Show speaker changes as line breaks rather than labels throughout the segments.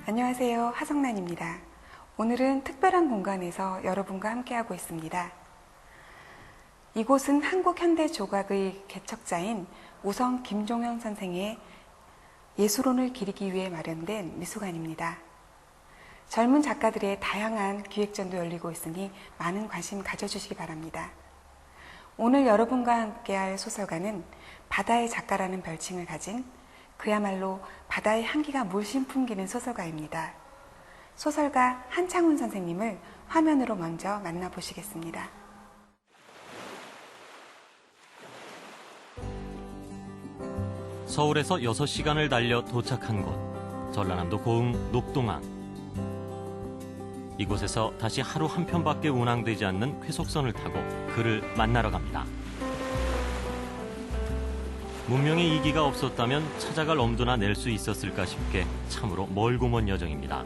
안녕하세요. 하성란입니다. 오늘은 특별한 공간에서 여러분과 함께하고 있습니다. 이곳은 한국현대조각의 개척자인 우성 김종현 선생의 예술혼을 기리기 위해 마련된 미술관입니다. 젊은 작가들의 다양한 기획전도 열리고 있으니 많은 관심 가져주시기 바랍니다. 오늘 여러분과 함께할 소설가는 바다의 작가라는 별칭을 가진 그야말로 바다의 향기가 물씬 풍기는 소설가입니다. 소설가 한창훈 선생님을 화면으로 먼저 만나보시겠습니다.
서울에서 6시간을 달려 도착한 곳, 전라남도 고흥 녹동항. 이곳에서 다시 하루 한 편밖에 운항되지 않는 쾌속선을 타고 그를 만나러 갑니다. 문명의 이기가 없었다면 찾아갈 엄두나 낼 수 있었을까 싶게 참으로 멀고 먼 여정입니다.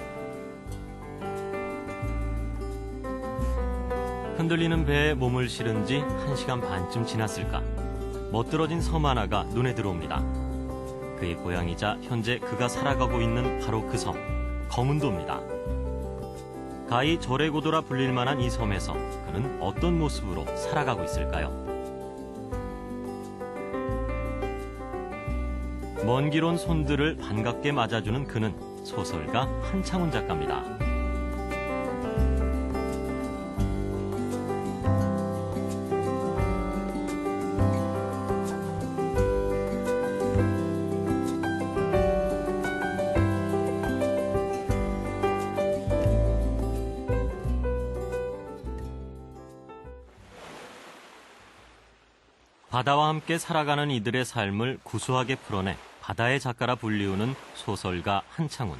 흔들리는 배에 몸을 실은 지 1시간 반쯤 지났을까. 멋들어진 섬 하나가 눈에 들어옵니다. 그의 고향이자 현재 그가 살아가고 있는 바로 그 섬, 거문도입니다. 가히 절에고도라 불릴 만한 이 섬에서 그는 어떤 모습으로 살아가고 있을까요? 먼 길 온 손들을 반갑게 맞아주는 그는 소설가 한창훈 작가입니다. 바다와 함께 살아가는 이들의 삶을 구수하게 풀어내 바다의 작가라 불리우는 소설가 한창훈.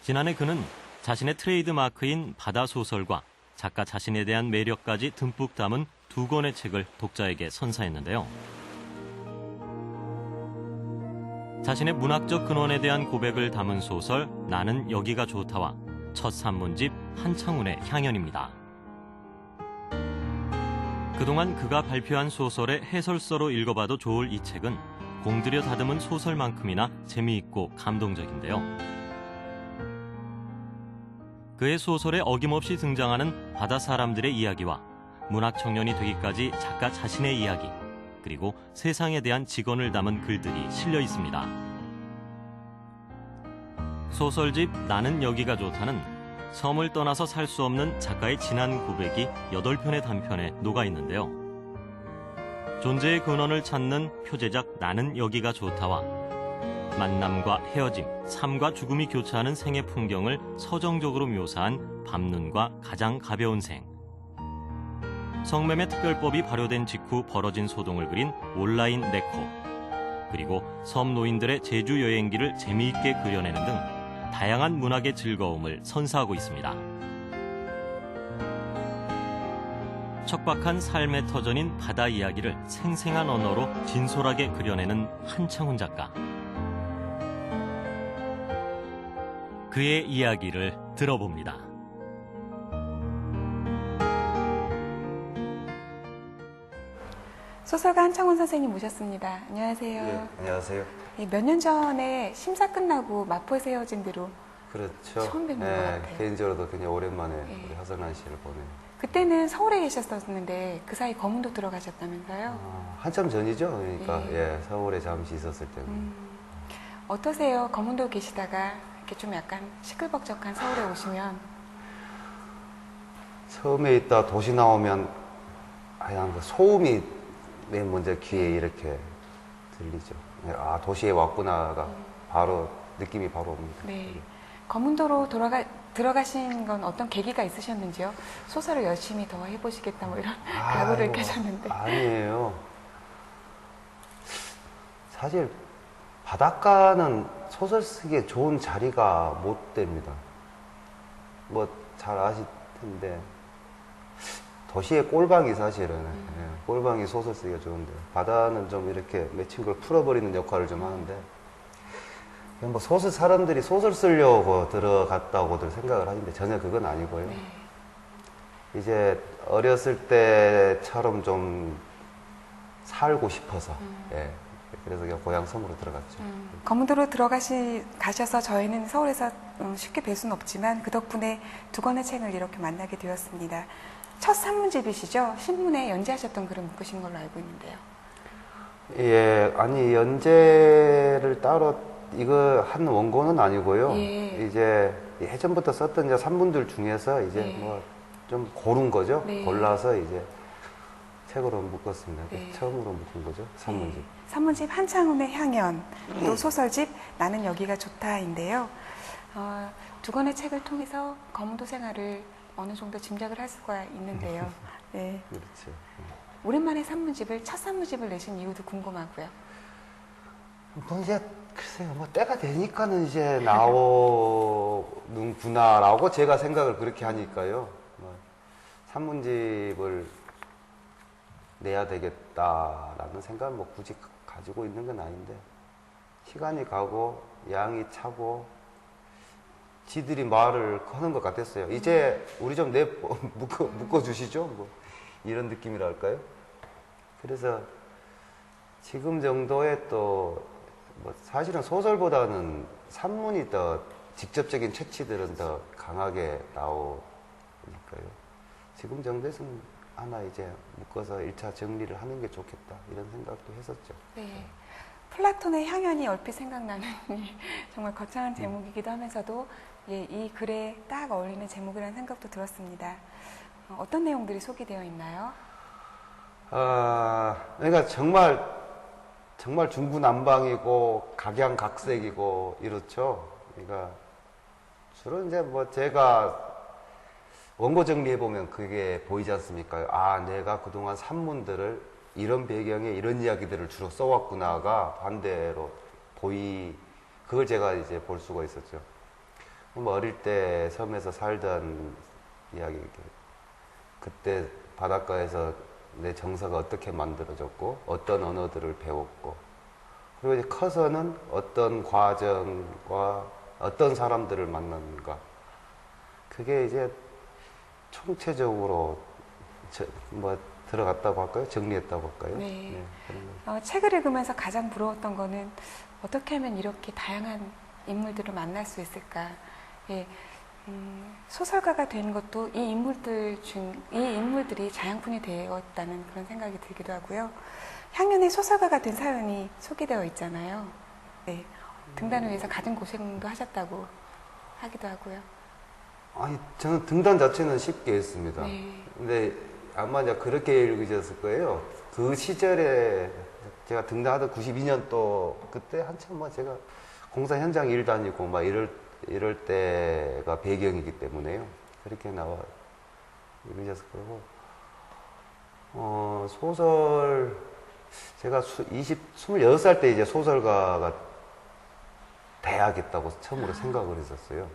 지난해 그는 자신의 트레이드 마크인 바다 소설과 작가 자신에 대한 매력까지 듬뿍 담은 2권의 책을 독자에게 선사했는데요. 자신의 문학적 근원에 대한 고백을 담은 소설 나는 여기가 좋다와 첫 산문집 한창훈의 향연입니다. 그동안 그가 발표한 소설의 해설서로 읽어봐도 좋을 이 책은 공들여 다듬은 소설만큼이나 재미있고 감동적인데요. 그의 소설에 어김없이 등장하는 바다 사람들의 이야기와 문학 청년이 되기까지 작가 자신의 이야기, 그리고 세상에 대한 직언을 담은 글들이 실려 있습니다. 소설집 나는 여기가 좋다는 섬을 떠나서 살 수 없는 작가의 진한 고백이 8편의 단편에 녹아 있는데요. 존재의 근원을 찾는 표제작 나는 여기가 좋다와 만남과 헤어짐, 삶과 죽음이 교차하는 생의 풍경을 서정적으로 묘사한 밤눈과 가장 가벼운 생, 성매매 특별법이 발효된 직후 벌어진 소동을 그린 온라인 네코, 그리고 섬 노인들의 제주 여행기를 재미있게 그려내는 등 다양한 문학의 즐거움을 선사하고 있습니다. 척박한 삶의 터전인 바다 이야기를 생생한 언어로 진솔하게 그려내는 한창훈 작가. 그의 이야기를 들어봅니다.
소설가 한창훈 선생님 모셨습니다. 안녕하세요.
예, 안녕하세요.
몇 년 전에 심사 끝나고 마포에서 헤어진 뒤로
그렇죠.
처음 뵙는 것 같아요.
개인적으로도 굉장히 오랜만에
예.
우리 하성란 씨를 보네요.
그때는 서울에 계셨었는데 그 사이 거문도 들어가셨다면서요?
한참 전이죠. 그러니까
예.
서울에 잠시 있었을 때는.
어떠세요? 거문도 계시다가 이렇게 좀 약간 시끌벅적한 서울에 오시면?
처음에 있다 도시 나오면 하얀 그 소음이 맨 먼저 귀에 이렇게 들리죠. 아, 도시에 왔구나가 바로 느낌이 바로 옵니다.
네. 거문도로 들어가신 건 어떤 계기가 있으셨는지요? 소설을 열심히 더 해보시겠다 뭐 이런 각오를 켜셨는데.
아니에요. 사실 바닷가는 소설 쓰기에 좋은 자리가 못 됩니다. 뭐 잘 아실 텐데 도시의 꼴방이 사실은 꼴방이 소설 쓰기가 좋은데 바다는 좀 이렇게 맺힌 걸 풀어버리는 역할을 좀 하는데 뭐 소설 사람들이 소설 쓰려고 들어갔다고들 생각을 하는데 전혀 그건 아니고요.
네.
이제 어렸을 때처럼 좀 살고 싶어서 그래서 그냥 고향 섬으로 들어갔죠.
검은도로 가셔서 저희는 서울에서 쉽게 뵐 수는 없지만 그 덕분에 두 권의 책을 이렇게 만나게 되었습니다. 첫 산문집이시죠? 신문에 연재하셨던 글을 묶으신 걸로 알고 있는데요.
예, 아니 연재를 따로 이거 한 원고는 아니고요.
예.
이제 예전부터 썼던 이제 산문들 중에서 이제
네.
뭐 좀 고른 거죠.
네.
골라서 이제 책으로 묶었습니다.
네.
처음으로 묶은 거죠. 산문집.
산문집 한창훈의 향연, 또 소설집 나는 여기가 좋다인데요. 두 권의 책을 통해서 검은도 생활을 어느 정도 짐작을 할 수가 있는데요. 네.
그렇죠.
오랜만에 첫 산문집을 내신 이유도 궁금하고요.
뭐 이제 글쎄요, 뭐 때가 되니까는 이제 나오는구나라고 제가 생각을 그렇게 하니까요. 뭐 산문집을 내야 되겠다라는 생각을 뭐 굳이 가지고 있는 건 아닌데 시간이 가고 양이 차고 지들이 말을 하는 것 같았어요. 이제 우리 좀 묶어주시죠? 뭐 이런 느낌이랄까요? 그래서 지금 정도의 또 뭐 사실은 소설보다는 산문이 더 직접적인 채취들은 더 강하게 나오니까요. 지금 정도에서는 하나 이제 묶어서 1차 정리를 하는 게 좋겠다 이런 생각도 했었죠.
네. 플라톤의 향연이 얼핏 생각나는 정말 거창한 제목이기도 하면서도 예, 이 글에 딱 어울리는 제목이라는 생각도 들었습니다. 어떤 내용들이 소개되어 있나요?
그러니까 정말 중구난방이고 각양각색이고 이렇죠. 그러니까 주로 이제 뭐 제가 원고 정리해 보면 그게 보이지 않습니까? 아, 내가 그동안 산문들을 이런 배경에 이런 이야기들을 주로 써왔구나가 반대로 그걸 제가 이제 볼 수가 있었죠. 뭐 어릴 때 섬에서 살던 이야기, 그때 바닷가에서 내 정서가 어떻게 만들어졌고 어떤 언어들을 배웠고 그리고 이제 커서는 어떤 과정과 어떤 사람들을 만났는가 그게 이제 총체적으로 뭐 들어갔다고 할까요? 정리했다고 할까요?
네.
그런 거.
책을 읽으면서 가장 부러웠던 거는 어떻게 하면 이렇게 다양한 인물들을 만날 수 있을까? 예. 소설가가 된 것도 이 인물들이 자양분이 되었다는 그런 생각이 들기도 하고요. 향연의 소설가가 된 사연이 소개되어 있잖아요. 네. 등단을 위해서 가진 고생도 하셨다고 하기도 하고요.
아니, 저는 등단 자체는 쉽게 했습니다.
네.
근데 아마 이제 그렇게 읽으셨을 거예요. 그 시절에 제가 등단하던 92년도 그때 한참 뭐 제가 공사 현장 일 다니고 막 이럴 때가 배경이기 때문에요. 그렇게 나와 읽으셨을 거고. 소설, 제가 26살 때 이제 소설가가 돼야겠다고 처음으로 생각을 했었어요.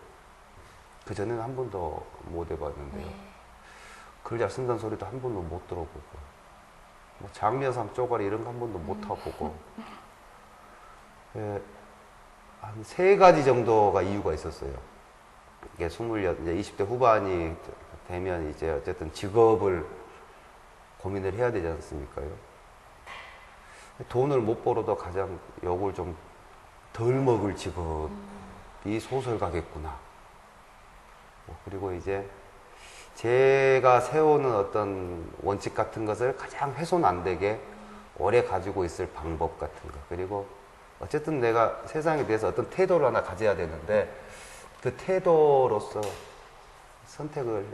그전에는 한 번도 못 해봤는데요.
네.
글 잘 쓴다는 소리도 한 번도 못 들어보고, 뭐 장면상 쪼가리 이런 거 한 번도 못 타보고, 한 세 가지 정도가 이유가 있었어요. 이게 이제 20대 후반이 되면 이제 어쨌든 직업을 고민을 해야 되지 않습니까요? 돈을 못 벌어도 가장 욕을 좀 덜 먹을 직업이 소설가겠구나. 그리고 이제 제가 세우는 어떤 원칙 같은 것을 가장 훼손 안 되게 오래 가지고 있을 방법 같은 거. 그리고 어쨌든 내가 세상에 대해서 어떤 태도를 하나 가져야 되는데 그 태도로서 선택을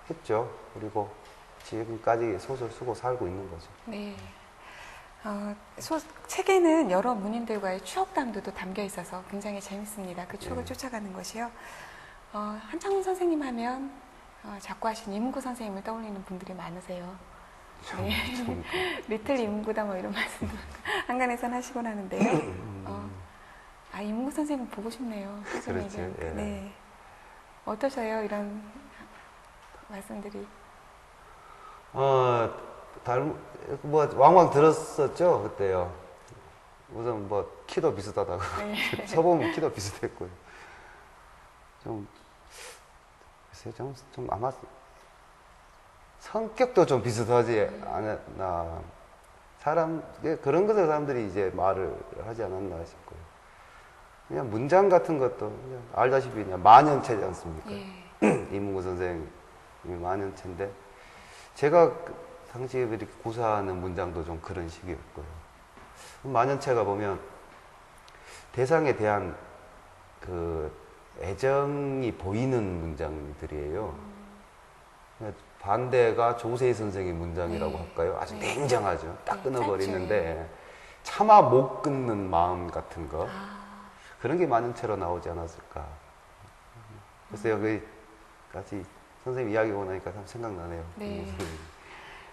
했죠. 그리고 지금까지 소설 쓰고 살고 있는 거죠.
네. 책에는 여러 문인들과의 추억담도 담겨 있어서 굉장히 재밌습니다. 그 추억을 쫓아가는 것이요. 한창훈 선생님 하면 작고하신 이문구 선생님을 떠올리는 분들이 많으세요. 네. 리틀 이문구다 뭐 이런 말씀도 한간에선 하시곤 하는데요. 이문구 선생님 보고 싶네요.
그렇죠. 예.
네. 어떠셔요? 이런 말씀들이.
뭐 왕왕 들었었죠 그때요. 우선 뭐 키도 비슷하다고.
네.
서보면 키도 비슷했고요. 좀 아마 성격도 좀 비슷하지 않았나 그런 것을 사람들이 이제 말을 하지 않았나 싶고요. 그냥 문장 같은 것도 그냥 알다시피 그냥 만연체지 않습니까?
예.
이문구 선생님이 만연체인데 제가 그 당시에 이렇게 구사하는 문장도 좀 그런 식이었고요. 만연체가 보면 대상에 대한 그 애정이 보이는 문장들이에요. 반대가 조세희 선생의 문장이라고
네.
할까요? 아주
네.
냉정하죠. 딱
네,
끊어버리는데 차마 못 끊는 마음 같은 거
아,
그런 게 만연체로 나오지 않았을까. 글쎄요, 그 같이 선생님 이야기 오고 나니까 참 생각나네요.
네.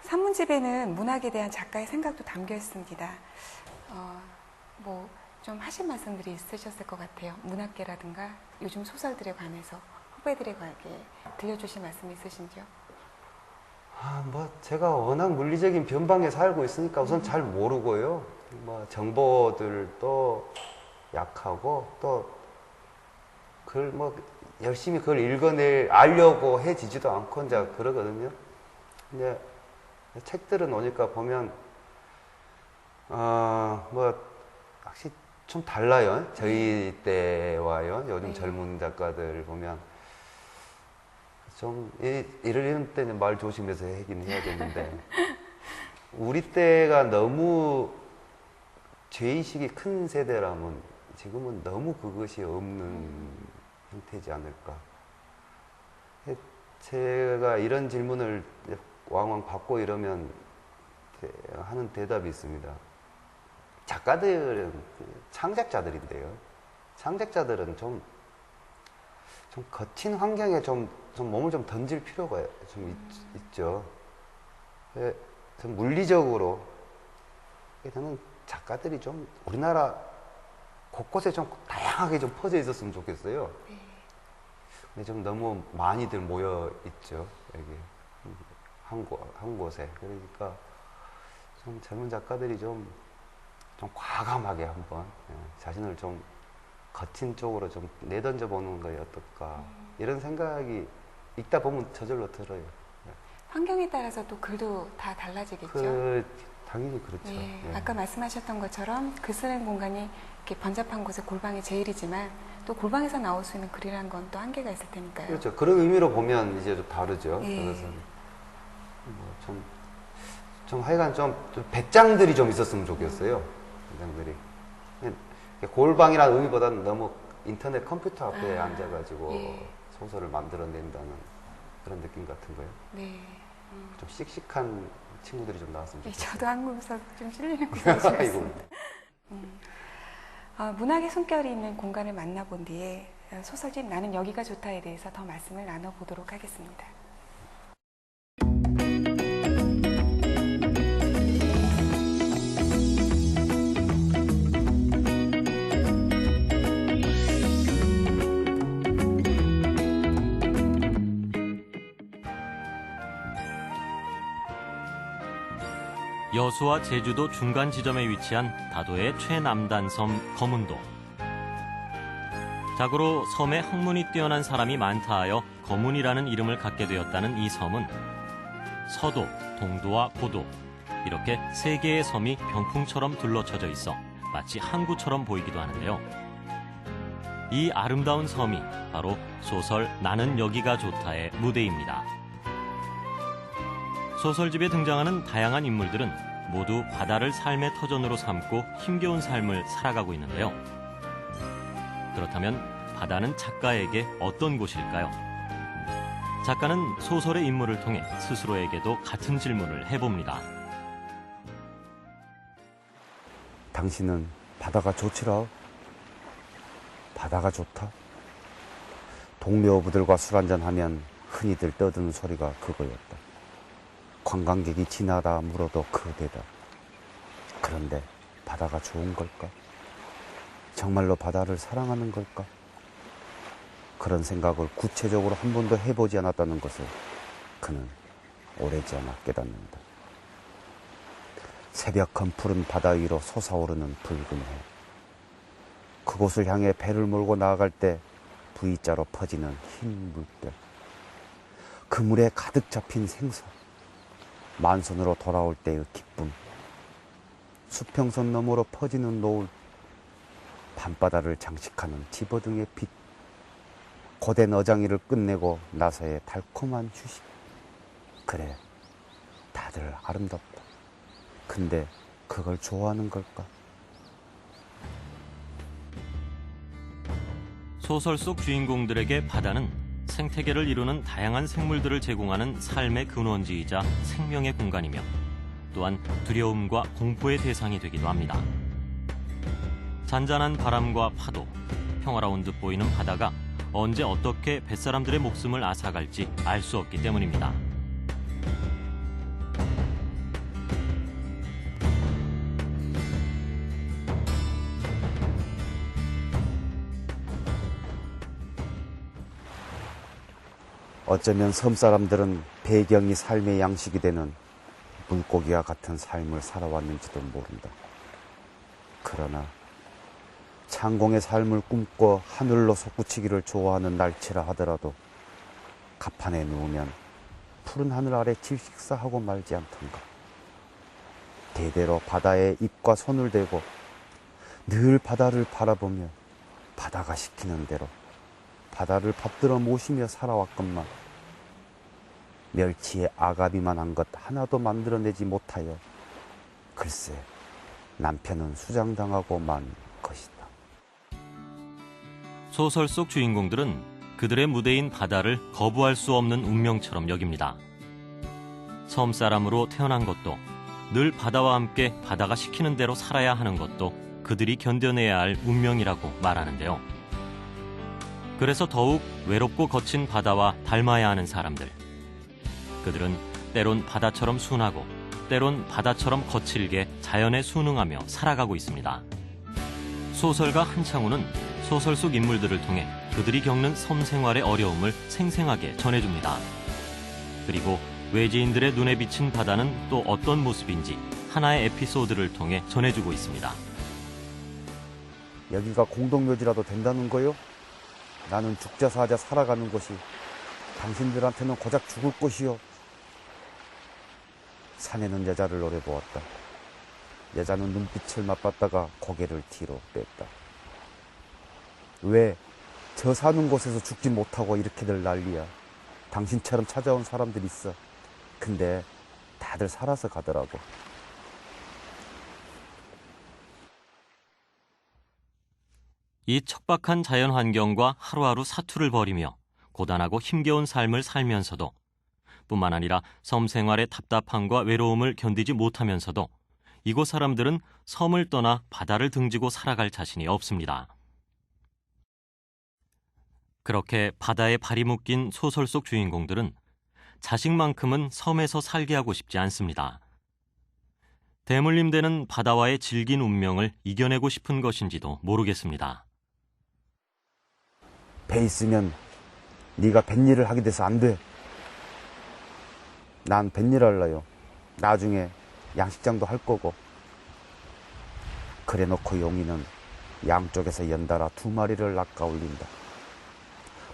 산문집에는 문학에 대한 작가의 생각도 담겨 있습니다. 뭐 좀 하신 말씀들이 있으셨을 것 같아요. 문학계라든가 요즘 소설들에 관해서 후배들에게 들려주실 말씀이 있으신지요?
뭐 제가 워낙 물리적인 변방에 살고 있으니까 우선 잘 모르고요. 뭐 정보들도 약하고 또 그걸 뭐 열심히 그걸 알려고 해지지도 않고 이제 그러거든요. 근데 책들은 오니까 보면 뭐 확실히 좀 달라요. 저희 때와요. 요즘
네.
젊은 작가들 보면 좀 이럴 때는 말 조심해서 하긴 해야 되는데 우리 때가 너무 죄의식이 큰 세대라면 지금은 너무 그것이 없는 형태지 않을까. 제가 이런 질문을 왕왕 받고 이러면 하는 대답이 있습니다. 작가들은 창작자들인데요. 창작자들은 좀 거친 환경에 좀 몸을 좀 던질 필요가 좀 있죠. 좀 물리적으로 저는 작가들이 좀 우리나라 곳곳에 좀 다양하게 좀 퍼져 있었으면 좋겠어요. 근데 좀 너무 많이들 모여 있죠. 여기 한 곳에. 그러니까 좀 젊은 작가들이 좀 과감하게 한번 자신을 좀 거친 쪽으로 좀 내던져 보는 것이 어떨까 이런 생각이 읽다 보면 저절로 들어요.
환경에 따라서 또 글도 다 달라지겠죠?
당연히 그렇죠.
네,
예.
아까 말씀하셨던 것처럼 글 쓰는 공간이 이렇게 번잡한 곳에 골방이 제일이지만 또 골방에서 나올 수 있는 글이란 건 또 한계가 있을 테니까요.
그렇죠. 그런 의미로 보면 이제 좀 다르죠.
예.
그것은 좀 하여간 좀 배짱들이 좀 있었으면 좋겠어요. 배짱들이. 골방이라는 의미보다는 너무 인터넷 컴퓨터 앞에 앉아가지고
예.
소설을 만들어낸다는 그런 느낌 같은 거예요.
네.
좀 씩씩한 친구들이 좀 나왔으면
네,
좋겠어요.
저도 한국에서 좀 실리는 구석이
아이고.
있습니다. 문학의 숨결이 있는 공간을 만나본 뒤에 소설집 나는 여기가 좋다에 대해서 더 말씀을 나눠보도록 하겠습니다.
여수와 제주도 중간 지점에 위치한 다도의 최남단섬 거문도. 자고로 섬에 학문이 뛰어난 사람이 많다 하여 거문이라는 이름을 갖게 되었다는 이 섬은 서도, 동도와 고도 이렇게 세 개의 섬이 병풍처럼 둘러쳐져 있어 마치 항구처럼 보이기도 하는데요. 이 아름다운 섬이 바로 소설 나는 여기가 좋다의 무대입니다. 소설집에 등장하는 다양한 인물들은 모두 바다를 삶의 터전으로 삼고 힘겨운 삶을 살아가고 있는데요. 그렇다면 바다는 작가에게 어떤 곳일까요? 작가는 소설의 인물을 통해 스스로에게도 같은 질문을 해봅니다.
당신은 바다가 좋지라. 바다가 좋다. 동료 어부들과 술 한잔하면 흔히들 떠드는 소리가 그거였다. 관광객이 지나다 물어도 그 대답. 그런데 바다가 좋은 걸까? 정말로 바다를 사랑하는 걸까? 그런 생각을 구체적으로 한 번도 해보지 않았다는 것을 그는 오래지 않아 깨닫는다. 새벽한 푸른 바다 위로 솟아오르는 붉은 해. 그곳을 향해 배를 몰고 나아갈 때 V자로 퍼지는 흰 물결. 그 물에 가득 잡힌 생선. 만선으로 돌아올 때의 기쁨. 수평선 너머로 퍼지는 노을, 밤바다를 장식하는 집어등의 빛, 고된 어장일을 끝내고 나서의 달콤한 휴식. 그래, 다들 아름답다. 근데 그걸 좋아하는 걸까?
소설 속 주인공들에게 바다는 생태계를 이루는 다양한 생물들을 제공하는 삶의 근원지이자 생명의 공간이며 또한 두려움과 공포의 대상이 되기도 합니다. 잔잔한 바람과 파도, 평화로운 듯 보이는 바다가 언제 어떻게 뱃사람들의 목숨을 앗아갈지 알 수 없기 때문입니다.
어쩌면 섬 사람들은 배경이 삶의 양식이 되는 물고기와 같은 삶을 살아왔는지도 모른다. 그러나 창공의 삶을 꿈꿔 하늘로 솟구치기를 좋아하는 날치라 하더라도 갑판에 누우면 푸른 하늘 아래 질식사하고 말지 않던가. 대대로 바다에 입과 손을 대고 늘 바다를 바라보며 바다가 시키는 대로 바다를 받들어 모시며 살아왔건만 멸치의 아가비만한 것 하나도 만들어내지 못하여 글쎄 남편은 수장당하고 만 것이다.
소설 속 주인공들은 그들의 무대인 바다를 거부할 수 없는 운명처럼 여깁니다. 섬 사람으로 태어난 것도 늘 바다와 함께 바다가 시키는 대로 살아야 하는 것도 그들이 견뎌내야 할 운명이라고 말하는데요. 그래서 더욱 외롭고 거친 바다와 닮아야 하는 사람들. 그들은 때론 바다처럼 순하고 때론 바다처럼 거칠게 자연에 순응하며 살아가고 있습니다. 소설가 한창우는 소설 속 인물들을 통해 그들이 겪는 섬 생활의 어려움을 생생하게 전해줍니다. 그리고 외지인들의 눈에 비친 바다는 또 어떤 모습인지 하나의 에피소드를 통해 전해주고 있습니다.
여기가 공동묘지라도 된다는 거요? 나는 죽자 사자 살아가는 것이 당신들한테는 고작 죽을 것이요. 산에는 여자를 노려보았다. 여자는 눈빛을 맞받다가 고개를 뒤로 뺐다. 왜 저 사는 곳에서 죽지 못하고 이렇게들 난리야. 당신처럼 찾아온 사람들 있어. 근데 다들 살아서 가더라고.
이 척박한 자연 환경과 하루하루 사투를 벌이며 고단하고 힘겨운 삶을 살면서도 뿐만 아니라 섬 생활의 답답함과 외로움을 견디지 못하면서도 이곳 사람들은 섬을 떠나 바다를 등지고 살아갈 자신이 없습니다. 그렇게 바다에 발이 묶인 소설 속 주인공들은 자식만큼은 섬에서 살게 하고 싶지 않습니다. 대물림되는 바다와의 질긴 운명을 이겨내고 싶은 것인지도 모르겠습니다.
배 있으면 네가 뱃일을 하게 돼서 안 돼. 난 뱃일 할래요. 나중에 양식장도 할 거고. 그래놓고 용이는 양쪽에서 연달아 2마리를 낚아 올린다.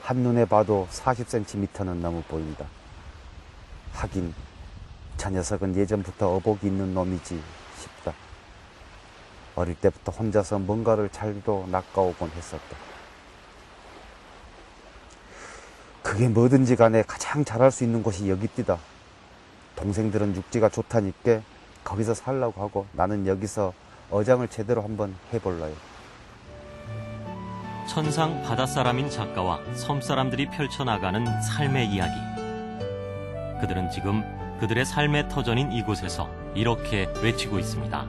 한눈에 봐도 40cm는 넘어 보인다. 하긴 저 녀석은 예전부터 어복이 있는 놈이지 싶다. 어릴 때부터 혼자서 뭔가를 잘도 낚아오곤 했었다. 그게 뭐든지 간에 가장 잘할 수 있는 곳이 여기띠다. 동생들은 육지가 좋다니까 거기서 살라고 하고 나는 여기서 어장을 제대로 한번 해볼라요.
천상 바닷사람인 작가와 섬사람들이 펼쳐나가는 삶의 이야기. 그들은 지금 그들의 삶의 터전인 이곳에서 이렇게 외치고 있습니다.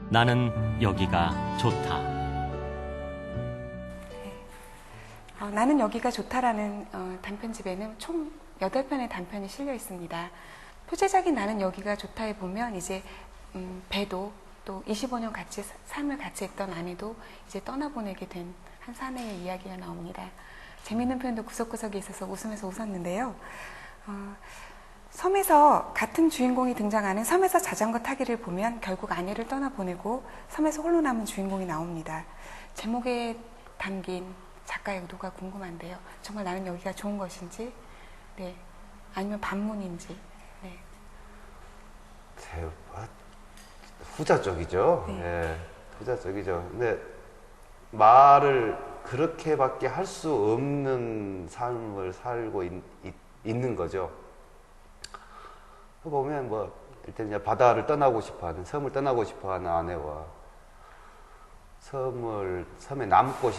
나는 여기가 좋다.
나는 여기가 좋다라는 단편집에는 총 8편의 단편이 실려 있습니다. 표제작인 나는 여기가 좋다에 보면 이제 배도 또 25년 같이 삶을 같이 했던 아내도 이제 떠나보내게 된 한 사내의 이야기가 나옵니다. 재미있는 표현도 구석구석에 있어서 웃으면서 웃었는데요. 섬에서 같은 주인공이 등장하는 섬에서 자전거 타기를 보면 결국 아내를 떠나보내고 섬에서 홀로 남은 주인공이 나옵니다. 제목에 담긴 작가의 의도가 궁금한데요. 정말 나는 여기가 좋은 것인지, 네, 아니면 반문인지. 네.
후자 쪽이죠.
네.
예, 후자 쪽이죠. 근데 말을 그렇게밖에 할 수 없는 삶을 살고 있는 거죠. 보면 뭐 일단 이제 바다를 떠나고 싶어하는, 섬을 떠나고 싶어하는 아내와 섬에 남고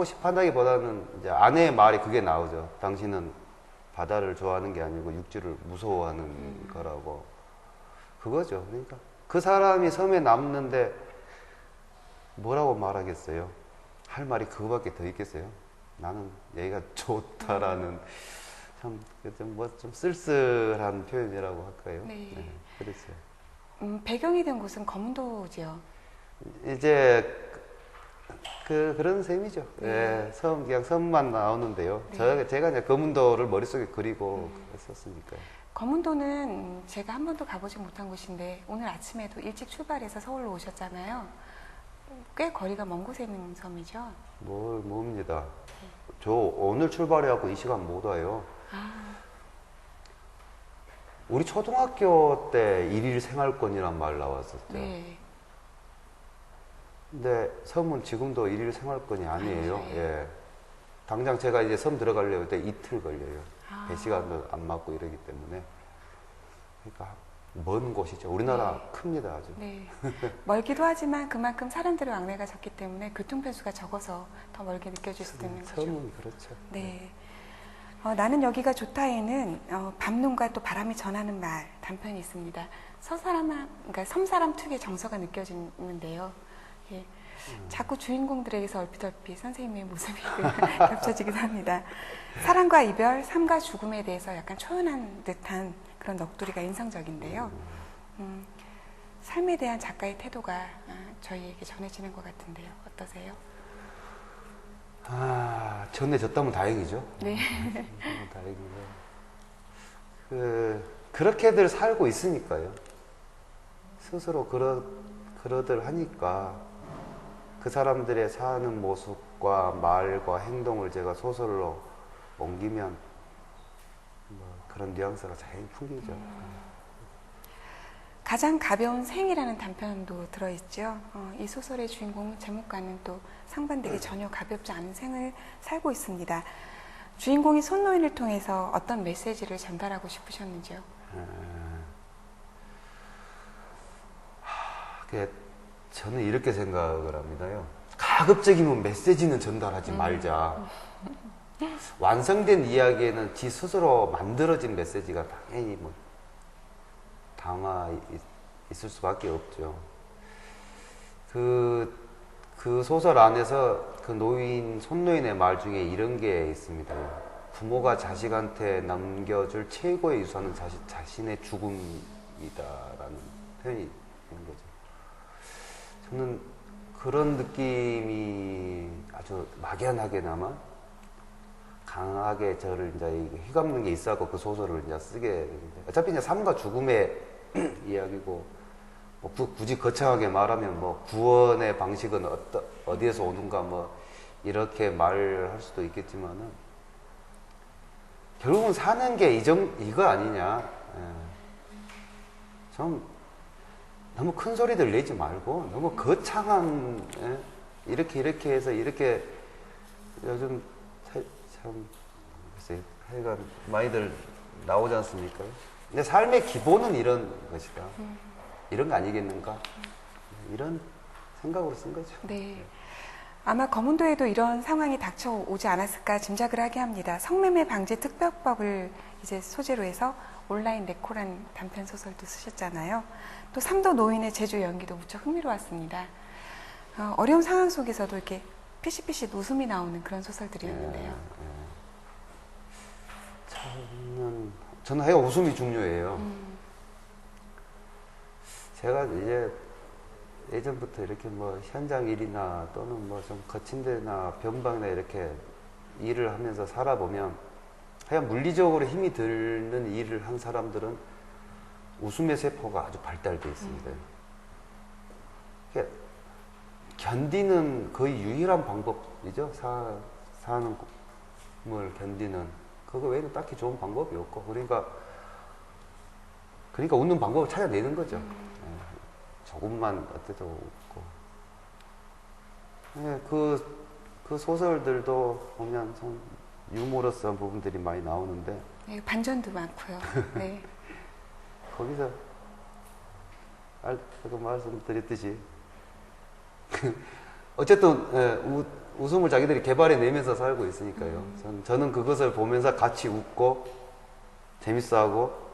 싶어한다기보다는 이제 아내의 말이 그게 나오죠. 당신은 바다를 좋아하는 게 아니고 육지를 무서워하는 거라고. 그거죠. 그러니까 그 사람이 섬에 남는데 뭐라고 말하겠어요? 할 말이 그거밖에 더 있겠어요? 나는 여기가 좋다라는 좀 쓸쓸한 표현이라고 할까요?
네.
그랬어요.
배경이 된 곳은 거문도지요.
이제 그런 셈이죠.
네.
예, 그냥 섬만 나오는데요.
네.
제가 이제 거문도를 머릿속에 그리고 했었으니까요.
거문도는 제가 한 번도 가보지 못한 곳인데 오늘 아침에도 일찍 출발해서 서울로 오셨잖아요. 꽤 거리가 먼 곳에 있는 섬이죠.
뭡니다. 저 오늘 출발해갖고 이 시간 못 와요.
아,
우리 초등학교 때 일일 생활권이란 말 나왔었죠.
네.
근데 섬은 지금도 일일 생활권이 아니에요.
아니죠,
예. 당장 제가 이제 섬 들어가려고 할 때 이틀 걸려요.
아.
배 시간도 안 맞고 이러기 때문에. 그러니까 먼 곳이죠. 우리나라
네.
큽니다, 아주.
네. 멀기도 하지만 그만큼 사람들의 왕래가 적기 때문에 교통편수가 적어서 더 멀게 느껴질 수도 있는 거죠.
섬은 그렇죠.
네. 나는 여기가 좋다에는 밤눈과 또 바람이 전하는 말 단편이 있습니다. 그러니까 섬사람 특유의 정서가 느껴지는데요. 예. 자꾸 주인공들에게서 얼핏 선생님의 모습이 겹쳐지기도 합니다. 사랑과 이별, 삶과 죽음에 대해서 약간 초연한 듯한 그런 넋두리가 인상적인데요. 삶에 대한 작가의 태도가 저희에게 전해지는 것 같은데요. 어떠세요?
전해졌다면 다행이죠.
네.
다행이고. 그렇게들 살고 있으니까요. 스스로 그러들 하니까 그 사람들의 사는 모습과 말과 행동을 제가 소설로 옮기면 뭐 그런 뉘앙스가 잘 풍기죠.
가장 가벼운 생이라는 단편도 들어있죠. 이 소설의 주인공 제목과는 또 상반되게 전혀 가볍지 않은 생을 살고 있습니다. 주인공이 손노인을 통해서 어떤 메시지를 전달하고 싶으셨는지요?
저는 이렇게 생각을 합니다요. 가급적이면 메시지는 전달하지 말자. 완성된 이야기에는 지 스스로 만들어진 메시지가 당연히 뭐 담아 있을 수밖에 없죠. 그 소설 안에서 그 손노인의 말 중에 이런 게 있습니다. 부모가 자식한테 남겨줄 최고의 유산은 자신의 죽음이다라는 표현이 있는 거죠. 저는 그런 느낌이 아주 막연하게나마 강하게 저를 이제 휘감는 게 있어서 그 소설을 이제 쓰게 되는데, 어차피 이제 삶과 죽음의 이야기고, 뭐 굳이 거창하게 말하면 뭐 구원의 방식은 어디에서 오는가 뭐 이렇게 말할 수도 있겠지만은, 결국은 사는 게 이거 아니냐. 좀 너무 큰 소리들 내지 말고 너무 거창한, 이렇게 해서 이렇게 요즘 참 글쎄 하여간 많이들 나오지 않습니까? 근데 삶의 기본은 이런 것이다. 이런 거 아니겠는가? 이런 생각으로 쓴 거죠.
네. 아마 거문도에도 이런 상황이 닥쳐오지 않았을까 짐작을 하게 합니다. 성매매 방지 특별법을 이제 소재로 해서 온라인 네코란 단편 소설도 쓰셨잖아요. 또 삼도 노인의 제주 연기도 무척 흥미로웠습니다. 어려운 상황 속에서도 이렇게 피시피시 웃음이 나오는 그런 소설들이었는데요.
저는 하여간 웃음이 중요해요. 제가 이제 예전부터 이렇게 뭐 현장 일이나 또는 뭐 좀 거친 데나 변방이나 이렇게 일을 하면서 살아보면 하여간 물리적으로 힘이 드는 일을 한 사람들은 웃음의 세포가 아주 발달되어 있습니다. 견디는 거의 유일한 방법이죠. 사는 걸 견디는. 그거 외에는 딱히 좋은 방법이 없고. 그러니까 웃는 방법을 찾아내는 거죠. 조금만 어때도 웃고. 네, 그 소설들도 보면 좀 유머러스한 부분들이 많이 나오는데
네, 반전도 많고요. 네.
거기서 아까 말씀드렸듯이 어쨌든 웃음을 자기들이 개발해내면서 살고 있으니까요. 저는 그것을 보면서 같이 웃고 재밌어하고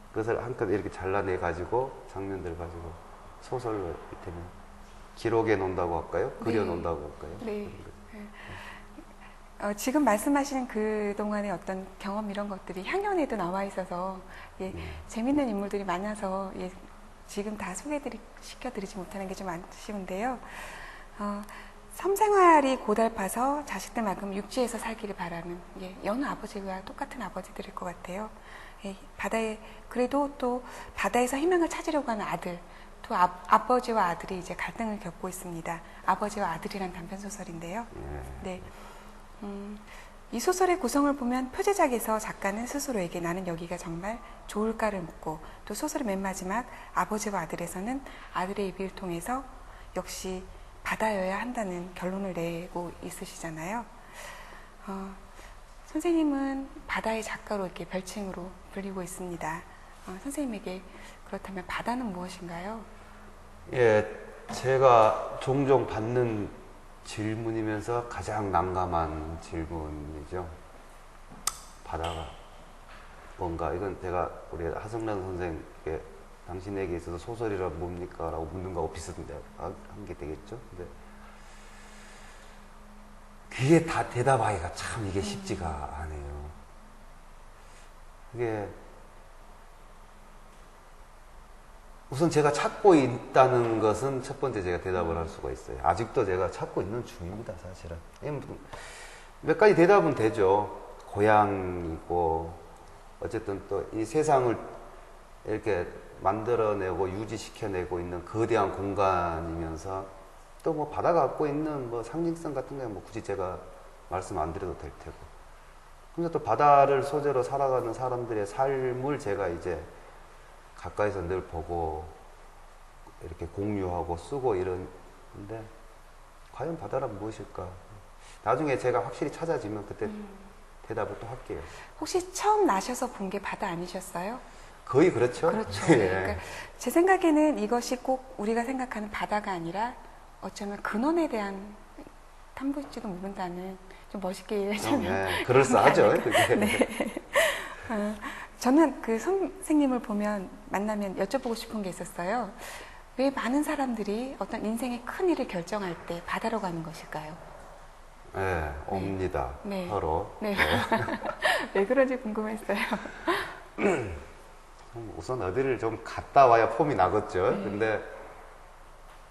그것을 한껏 이렇게 잘라내 가지고 장면들 가지고 소설로 이를테면 기록해 놓는다고 할까요? 그려 놓는다고 할까요?
네. 지금 말씀하신 그동안의 어떤 경험 이런 것들이 향연에도 나와 있어서 예, 재밌는 인물들이 많아서 예, 지금 다 시켜드리지 못하는 게 좀 아쉬운데요. 섬생활이 고달파서 자식들만큼 육지에서 살기를 바라는 예, 여느 아버지와 똑같은 아버지들일 것 같아요. 예, 그래도 또 바다에서 희망을 찾으려고 하는 아들, 또 아버지와 아들이 이제 갈등을 겪고 있습니다. 아버지와 아들이란 단편 소설인데요. 네. 이 소설의 구성을 보면 표제작에서 작가는 스스로에게 나는 여기가 정말 좋을까를 묻고 또 소설의 맨 마지막 아버지와 아들에서는 아들의 입을 통해서 역시 바다여야 한다는 결론을 내고 있으시잖아요. 선생님은 바다의 작가로 이렇게 별칭으로 불리고 있습니다. 선생님에게 그렇다면 바다는 무엇인가요?
예, 제가 종종 받는 질문이면서 가장 난감한 질문이죠. 바다가 뭔가 이건 제가 우리 하성란 선생님께 당신에게 있어서 소설이란 뭡니까? 라고 묻는 거하고 비슷한데 한 게 되겠죠. 근데 그게 다 대답하기가 참 이게 쉽지가 않아요. 그게 우선 제가 찾고 있다는 것은 첫 번째 제가 대답을 할 수가 있어요. 아직도 제가 찾고 있는 중입니다, 사실은. 몇 가지 대답은 되죠. 고향이고, 어쨌든 또 이 세상을 이렇게 만들어내고 유지시켜내고 있는 거대한 공간이면서 또 뭐 바다가 갖고 있는 뭐 상징성 같은 거 뭐 굳이 제가 말씀 안 드려도 될 테고. 근데 또 바다를 소재로 살아가는 사람들의 삶을 제가 이제 가까이서 늘 보고 이렇게 공유하고 쓰고 이러는데 과연 바다란 무엇일까? 나중에 제가 확실히 찾아지면 그때 대답을 또 할게요.
혹시 처음 나셔서 본 게 바다 아니셨어요?
거의 그렇죠.
그렇죠.
예.
그러니까 제 생각에는 이것이 꼭 우리가 생각하는 바다가 아니라 어쩌면 근원에 대한 탐구일지도 모른다는 좀 멋있게 얘기하면
네, 그럴싸하죠. 그게.
네. 저는 그 선생님을 보면 만나면 여쭤보고 싶은 게 있었어요. 왜 많은 사람들이 어떤 인생의 큰 일을 결정할 때 바다로 가는 것일까요?
네, 옵니다.
네.
서로.
네. 왜 그런지 궁금했어요.
우선 어디를 좀 갔다 와야 폼이 나겠죠. 근데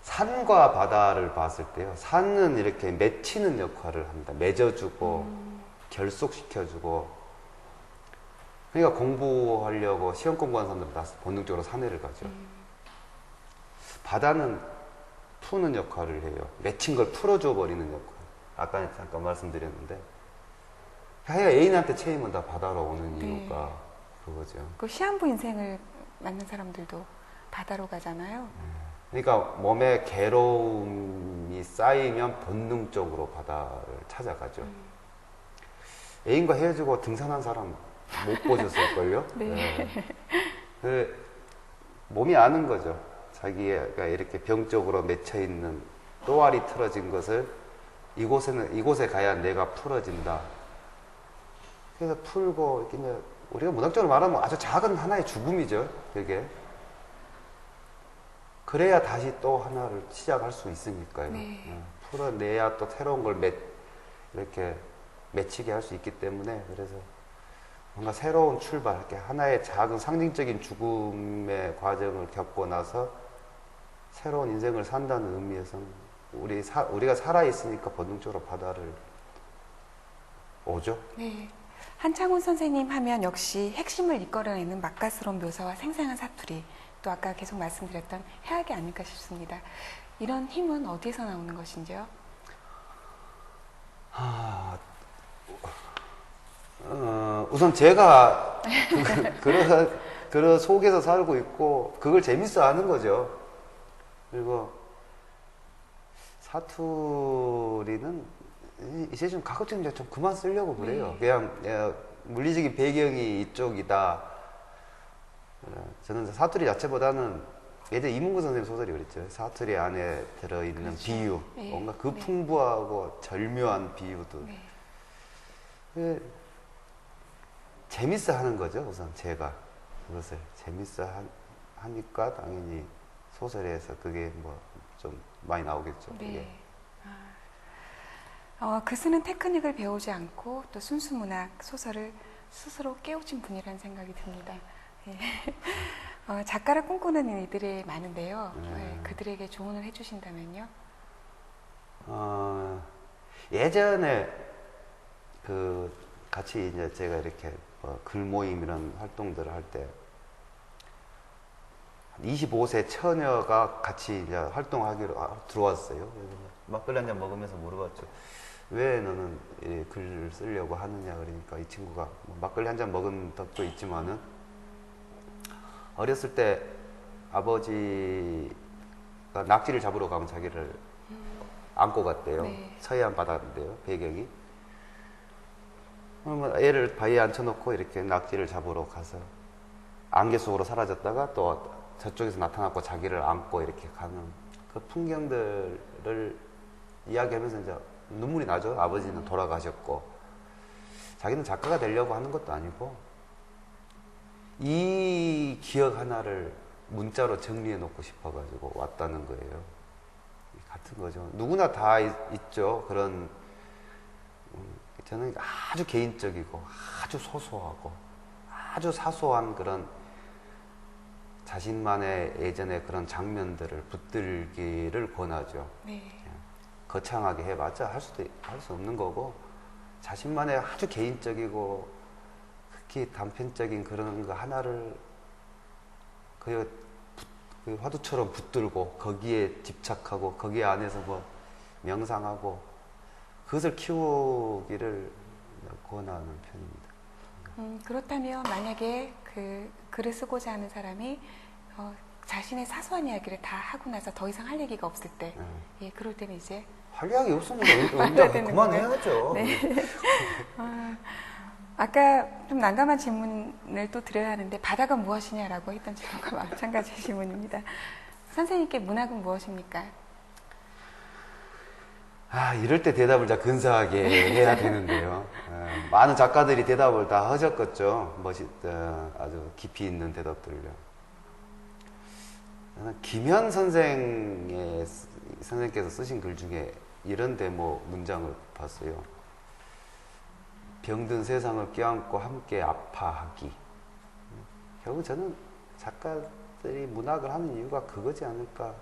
산과 바다를 봤을 때요. 산은 이렇게 맺히는 역할을 합니다. 맺어주고 결속시켜주고. 그러니까 공부하려고 시험 공부하는 사람들은 다 본능적으로 산에를 가죠. 바다는 푸는 역할을 해요. 맺힌 걸 풀어줘 버리는 역할. 아까 잠깐 말씀드렸는데 하여 애인한테 체이면 다 바다로 오는
네.
이유가 그거죠.
그 시한부 인생을 맞는 사람들도 바다로 가잖아요.
그러니까 몸에 괴로움이 쌓이면 본능적으로 바다를 찾아가죠. 애인과 헤어지고 등산한 사람 못 보셨을걸요?
네.
그 몸이 아는 거죠. 자기가 이렇게 병적으로 맺혀있는 또알이 틀어진 것을 이곳에 가야 내가 풀어진다. 그래서 풀고, 이렇게 우리가 문학적으로 말하면 아주 작은 하나의 죽음이죠. 그게. 그래야 다시 또 하나를 시작할 수 있으니까요.
네.
풀어내야 또 새로운 걸 이렇게 맺히게 할 수 있기 때문에 그래서 뭔가 새로운 출발, 이렇게 하나의 작은 상징적인 죽음의 과정을 겪고 나서 새로운 인생을 산다는 의미에서는 우리가 살아있으니까 본능적으로 바다를 오죠.
네. 한창훈 선생님 하면 역시 핵심을 이끌어내는 맛깔스러운 묘사와 생생한 사투리, 또 아까 계속 말씀드렸던 해악이 아닐까 싶습니다. 이런 힘은 어디에서 나오는 것인지요?
우선 제가 그런 속에서 살고 있고 그걸 재밌어 하는 거죠. 그리고 사투리는 이제 좀 가급적 이제 좀 그만 쓰려고 그래요. 그냥 물리적인 배경이 이쪽이다. 저는 사투리 자체보다는 예전 이문구 선생님 소설이 그랬죠. 사투리 안에 들어있는
그렇죠.
비유,
네.
뭔가 그
네.
풍부하고 절묘한 비유도
네.
재밌어 하는 거죠. 우선 제가 그것을 재밌어 하니까 당연히 소설에서 그게 뭐 좀 많이 나오겠죠.
네.
그게.
글 쓰는 테크닉을 배우지 않고 또 순수 문학, 소설을 스스로 깨우친 분이라는 생각이 듭니다. 예. 작가를 꿈꾸는 이들이 많은데요. 그들에게 조언을 해주신다면요?
예전에 같이 이제 제가 이렇게 글 모임 이런 활동들을 할 때 25세 처녀가 같이 이제 활동하기로 들어왔어요. 그래서 막걸리 한잔 먹으면서 물어봤죠. 왜 너는 이 글을 쓰려고 하느냐 그러니까 이 친구가 뭐 막걸리 한잔 먹은 덕도 있지만은 어렸을 때 아버지가 낙지를 잡으러 가면 자기를 안고 갔대요.
네.
서해안 바다인데요, 배경이. 그러면 애를 바위에 앉혀놓고 이렇게 낙지를 잡으러 가서 안개 속으로 사라졌다가 또 저쪽에서 나타났고 자기를 안고 이렇게 가는 그 풍경들을 이야기하면서 이제 눈물이 나죠. 아버지는 돌아가셨고 자기는 작가가 되려고 하는 것도 아니고 이 기억 하나를 문자로 정리해 놓고 싶어가지고 왔다는 거예요. 같은 거죠. 누구나 다 있죠. 그런 저는 아주 개인적이고 아주 소소하고 아주 사소한 그런 자신만의 예전의 그런 장면들을 붙들기를 권하죠.
네.
거창하게 해봤자 할 수 없는 거고 자신만의 아주 개인적이고 극히 단편적인 그런 거 하나를 그 화두처럼 붙들고 거기에 집착하고 거기 안에서 뭐 명상하고 그것을 키우기를 권하는 편입니다.
그렇다면 만약에 글을 쓰고자 하는 사람이 자신의 사소한 이야기를 다 하고 나서 더 이상 할 얘기가 없을 때, 예, 그럴 때는 이제
할 이야기 없으면 이제
되는
그만해야죠.
네. 아까 좀 난감한 질문을 또 드려야 하는데 바다가 무엇이냐라고 했던 질문과 마찬가지 질문입니다. 선생님께 문학은 무엇입니까?
이럴 때 대답을 다 근사하게 해야 되는데요. 많은 작가들이 대답을 다 하셨겠죠. 아주 깊이 있는 대답들을요. 저는 김현 선생께서 쓰신 글 중에 이런 대목 문장을 봤어요. 병든 세상을 껴안고 함께 아파하기. 결국 저는 작가들이 문학을 하는 이유가 그거지 않을까.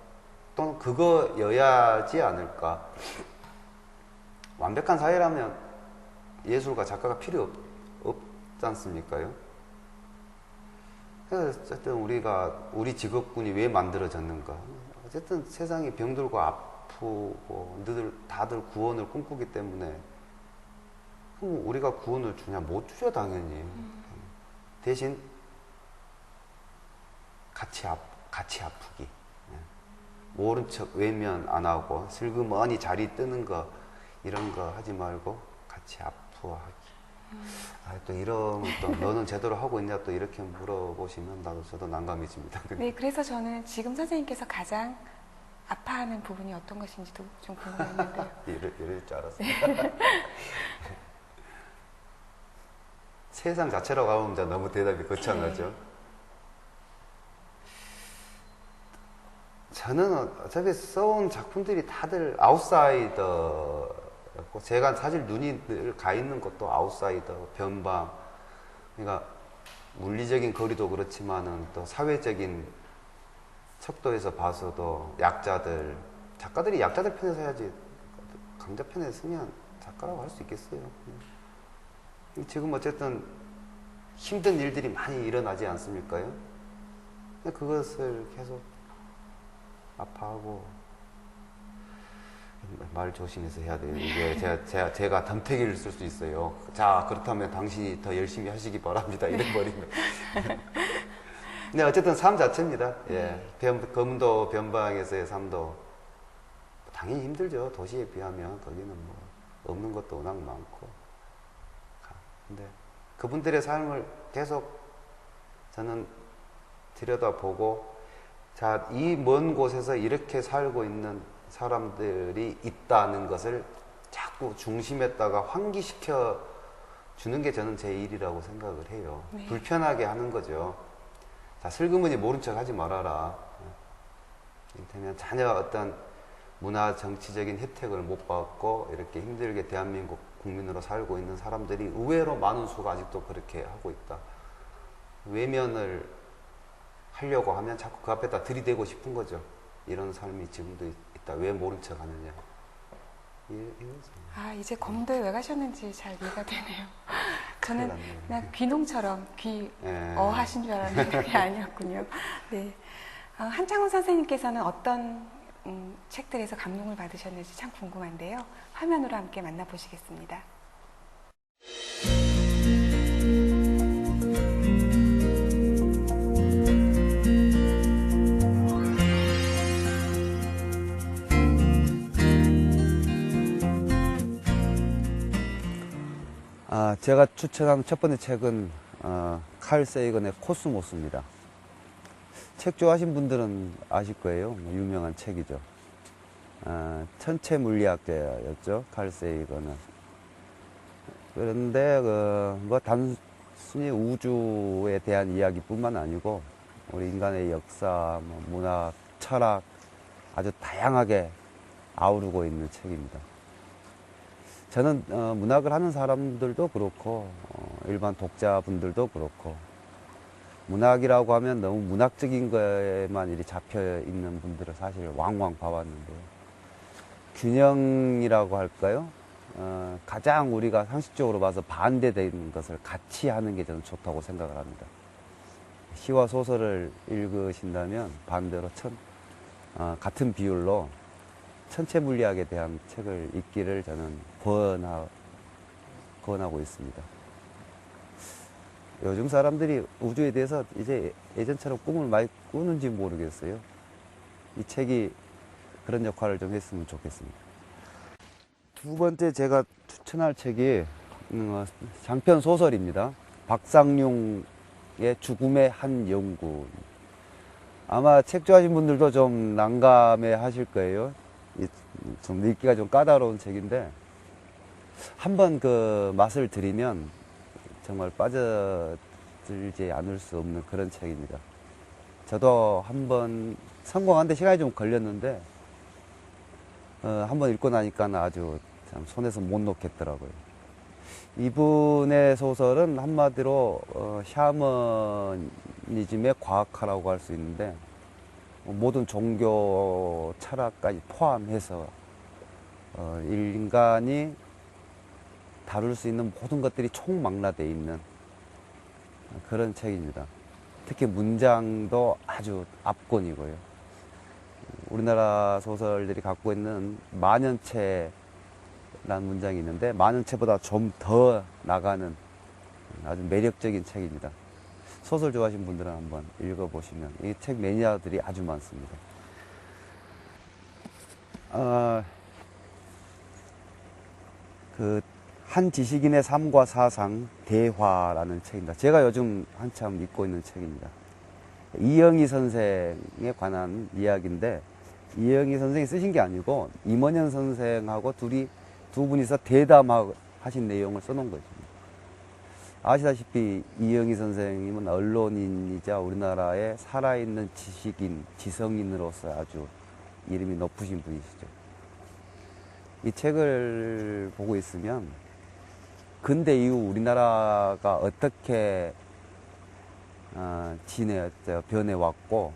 또는 그거여야지 않을까. 완벽한 사회라면 예술가, 작가가 필요 없지 않습니까요? 어쨌든 우리 직업군이 왜 만들어졌는가. 어쨌든 세상이 병들고 아프고 다들 구원을 꿈꾸기 때문에 그럼 우리가 구원을 주냐? 못 주죠, 당연히. 대신 같이 아프기. 모른 척 외면 안 하고 슬그머니 자리 뜨는 거 이런 거 하지 말고 같이 아프하기. 또 이러면 또 너는 제대로 하고 있냐 또 이렇게 물어보시면 저도 난감해집니다.
네, 그래서 저는 지금 선생님께서 가장 아파하는 부분이 어떤 것인지도 좀 궁금했는데요.
이럴 줄 알았어요. 세상 자체라고 하면 너무 대답이 거창하죠.
네.
저는 어차피 써온 작품들이 다들 아웃사이더였고 제가 사실 눈이 늘 가 있는 것도 아웃사이더, 변방. 그러니까 물리적인 거리도 그렇지만은 또 사회적인 척도에서 봐서도 약자들, 작가들이 약자들 편에 서야지 강자 편에 서면 작가라고 할 수 있겠어요. 지금 어쨌든 힘든 일들이 많이 일어나지 않습니까요? 그것을 계속 아파하고 말 조심해서 해야 돼요. 이게 제가 덤태기를 쓸 수 있어요. 자, 그렇다면 당신이 더 열심히 하시기 바랍니다. 이래버리면. 근데 어쨌든 삶 자체입니다. 예. 검도 변방에서의 삶도 당연히 힘들죠. 도시에 비하면 거기는 뭐 없는 것도 워낙 많고. 근데 그분들의 삶을 계속 저는 들여다보고, 자, 이 먼 곳에서 이렇게 살고 있는 사람들이 있다는 것을 자꾸 중심에다가 환기시켜 주는 게 저는 제 일이라고 생각을 해요.
네.
불편하게 하는 거죠. 자, 슬그머니 모른 척 하지 말아라. 이를테면 전혀 어떤 문화 정치적인 혜택을 못 받고 이렇게 힘들게 대한민국 국민으로 살고 있는 사람들이 의외로 많은 수가 아직도 그렇게 하고 있다. 외면을 하려고 하면 자꾸 그 앞에다 들이대고 싶은 거죠. 이런 삶이 지금도 있다. 왜 모른 척 하느냐.
아, 이제 검도에 왜 가셨는지 잘 이해가 되네요. 저는
큰일 났네요.
그냥 귀농처럼
예.
하신 줄 알았는데 그게 아니었군요. 네. 한창훈 선생님께서는 어떤 책들에서 감동을 받으셨는지 참 궁금한데요. 화면으로 함께 만나보시겠습니다.
제가 추천한 첫 번째 책은 칼 세이건의 코스모스입니다. 책 좋아하신 분들은 아실 거예요. 유명한 책이죠. 천체 물리학자였죠. 칼 세이건은. 그런데 뭐 단순히 우주에 대한 이야기뿐만 아니고 우리 인간의 역사, 문화, 철학 아주 다양하게 아우르고 있는 책입니다. 저는 문학을 하는 사람들도 그렇고 일반 독자분들도 그렇고 문학이라고 하면 너무 문학적인 거에만 이리 잡혀 있는 분들을 사실 왕왕 봐왔는데요. 균형이라고 할까요? 가장 우리가 상식적으로 봐서 반대되는 것을 같이 하는 게 저는 좋다고 생각을 합니다. 시와 소설을 읽으신다면 반대로 같은 비율로 천체 물리학에 대한 책을 읽기를 저는 권하고 있습니다. 요즘 사람들이 우주에 대해서 이제 예전처럼 꿈을 많이 꾸는지 모르겠어요. 이 책이 그런 역할을 좀 했으면 좋겠습니다. 두 번째 제가 추천할 책이 장편 소설입니다. 박상용의 죽음의 한 영구. 아마 책 좋아하시는 분들도 좀 난감해 하실 거예요. 좀 읽기가 좀 까다로운 책인데 한번 그 맛을 들이면 정말 빠져들지 않을 수 없는 그런 책입니다. 저도 한번 성공하는데 시간이 좀 걸렸는데 한번 읽고 나니까 아주 참 손에서 못 놓겠더라고요. 이분의 소설은 한마디로 샤머니즘의 과학화라고 할 수 있는데 모든 종교 철학까지 포함해서 인간이 다룰 수 있는 모든 것들이 총망라되어 있는 그런 책입니다. 특히 문장도 아주 압권이고요. 우리나라 소설들이 갖고 있는 만연체라는 문장이 있는데 만연체보다 좀 더 나가는 아주 매력적인 책입니다. 소설 좋아하시는 분들은 한번 읽어보시면 이 책 매니아들이 아주 많습니다. 한 지식인의 삶과 사상 대화라는 책입니다. 제가 요즘 한참 읽고 있는 책입니다. 이영희 선생에 관한 이야기인데 이영희 선생이 쓰신 게 아니고 임원현 선생하고 두 분이서 대담하신 내용을 써놓은 거죠. 아시다시피 이영희 선생님은 언론인이자 우리나라의 살아있는 지식인, 지성인으로서 아주 이름이 높으신 분이시죠. 이 책을 보고 있으면 근대 이후 우리나라가 어떻게 변해왔고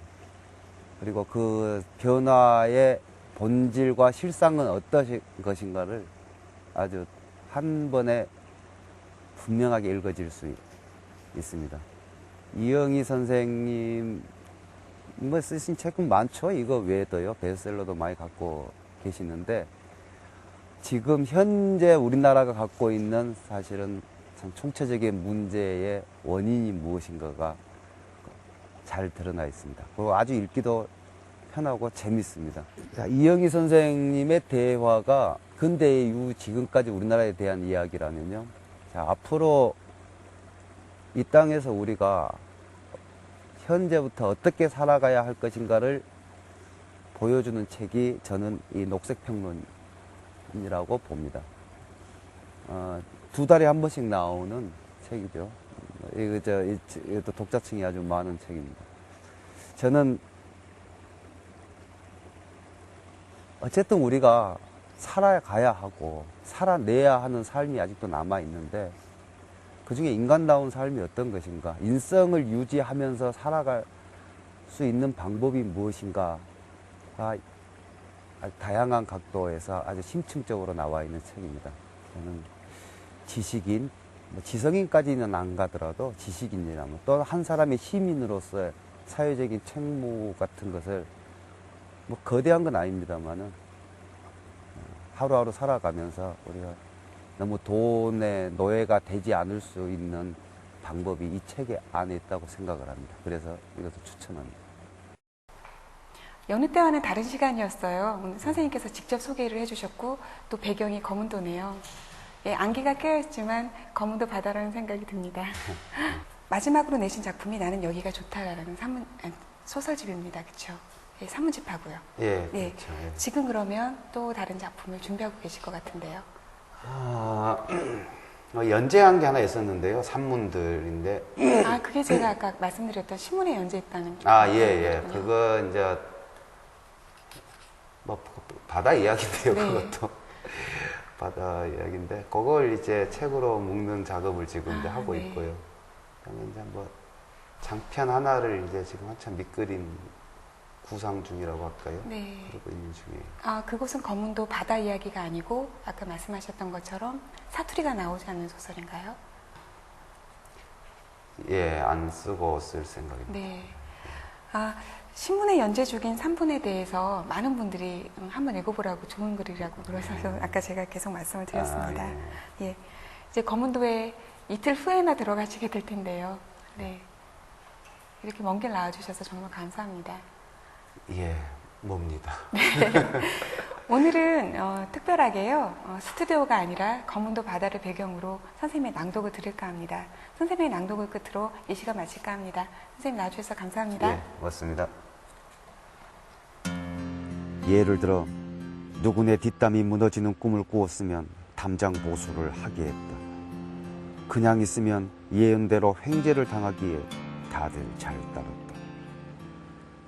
그리고 그 변화의 본질과 실상은 어떤 것인가를 아주 한 번에 분명하게 읽어질 수 있습니다. 이영희 선생님 쓰신 책은 많죠. 이거 외에도요. 베스트셀러도 많이 갖고 계시는데 지금 현재 우리나라가 갖고 있는 사실은 참 총체적인 문제의 원인이 무엇인가가 잘 드러나 있습니다. 그리고 아주 읽기도 편하고 재밌습니다. 자, 이영희 선생님의 대화가 근대 이후 지금까지 우리나라에 대한 이야기라면요. 자, 앞으로 이 땅에서 우리가 현재부터 어떻게 살아가야 할 것인가를 보여주는 책이 저는 이 녹색평론이라고 봅니다. 2달에 한 번씩 나오는 책이죠. 이것도 독자층이 아주 많은 책입니다. 저는 어쨌든 우리가 살아가야 하고 살아내야 하는 삶이 아직도 남아 있는데 그 중에 인간다운 삶이 어떤 것인가, 인성을 유지하면서 살아갈 수 있는 방법이 무엇인가, 다양한 각도에서 아주 심층적으로 나와 있는 책입니다. 저는 지식인, 지성인까지는 안 가더라도 지식인이라면 또 한 사람의 시민으로서의 사회적인 책무 같은 것을 거대한 건 아닙니다만은 하루하루 살아가면서 우리가 너무 돈의 노예가 되지 않을 수 있는 방법이 이 책에 안에 있다고 생각을 합니다. 그래서 이것도 추천합니다.
여느 때와는 다른 시간이었어요. 오늘 선생님께서 직접 소개를 해주셨고 또 배경이 검은도네요. 예, 안개가 껴있지만 검은도 바다라는 생각이 듭니다. 마지막으로 내신 작품이 나는 여기가 좋다라는 소설집입니다. 그렇죠? 예, 산문집하고요.
예,
예,
그렇죠. 예.
지금 그러면 또 다른 작품을 준비하고 계실 것 같은데요.
연재한 게 하나 있었는데요. 산문들인데.
그게 제가 아까 말씀드렸던 신문에 연재했다는.
예. 그거 이제 바다 이야기인데요.
네.
그것도 바다 이야기인데 그걸 이제 책으로 묶는 작업을 지금 이제 하고
네.
있고요. 그다음에 이제 장편 하나를 이제 지금 한참 밑그림 구상 중이라고 할까요?
네.
그러고 있는 중이에요.
그곳은 검은도 바다 이야기가 아니고 아까 말씀하셨던 것처럼 사투리가 나오지 않는 소설인가요?
예, 안 쓰고 쓸 생각입니다.
네. 신문에 연재 중인 3분에 대해서 많은 분들이 한번 읽어보라고 좋은 글이라고 그래서 아까 제가 계속 말씀을 드렸습니다. 예. 이제 검은도에 이틀 후에나 들어가시게 될 텐데요. 네. 이렇게 먼 길 나와주셔서 정말 감사합니다.
예, 뭡니다.
네. 오늘은 특별하게요. 스튜디오가 아니라 검은도 바다를 배경으로 선생님의 낭독을 들을까 합니다. 선생님의 낭독을 끝으로 이 시간 마칠까 합니다. 선생님 나와주셔서 감사합니다.
예, 고맙습니다. 예를 들어 누구네 뒷담이 무너지는 꿈을 꾸었으면 담장 보수를 하게 했다. 그냥 있으면 예언대로 횡재를 당하기에 다들 잘 따랐다.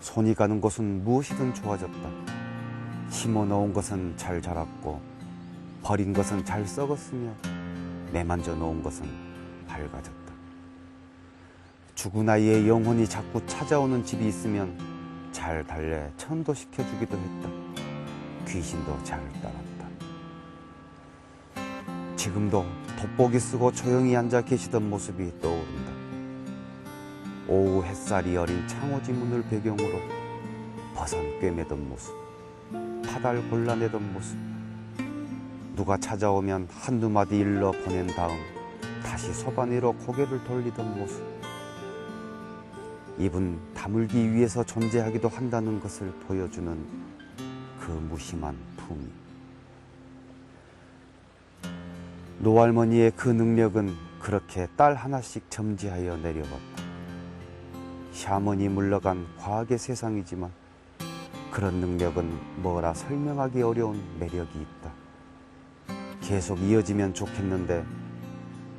손이 가는 곳은 무엇이든 좋아졌다. 심어 놓은 것은 잘 자랐고 버린 것은 잘 썩었으며 내만져 놓은 것은 밝아졌다. 죽은 아이의 영혼이 자꾸 찾아오는 집이 있으면 잘 달래 천도시켜주기도 했다. 귀신도 잘 따랐다. 지금도 돋보기 쓰고 조용히 앉아 계시던 모습이 떠오른다. 오후 햇살이 어린 창호지 문을 배경으로 버선 꿰매던 모습, 파달 골라내던 모습, 누가 찾아오면 한두 마디 일러 보낸 다음 다시 소반 위로 고개를 돌리던 모습, 입은 다물기 위해서 존재하기도 한다는 것을 보여주는 그 무심한 품위. 노할머니의 그 능력은 그렇게 딸 하나씩 점지하여 내려왔다. 샤먼이 물러간 과학의 세상이지만 그런 능력은 뭐라 설명하기 어려운 매력이 있다. 계속 이어지면 좋겠는데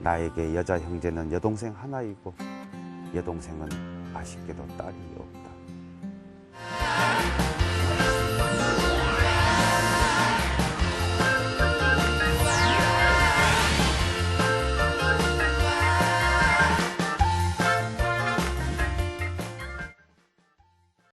나에게 여자 형제는 여동생 하나이고 여동생은 아쉽게도 딸이요.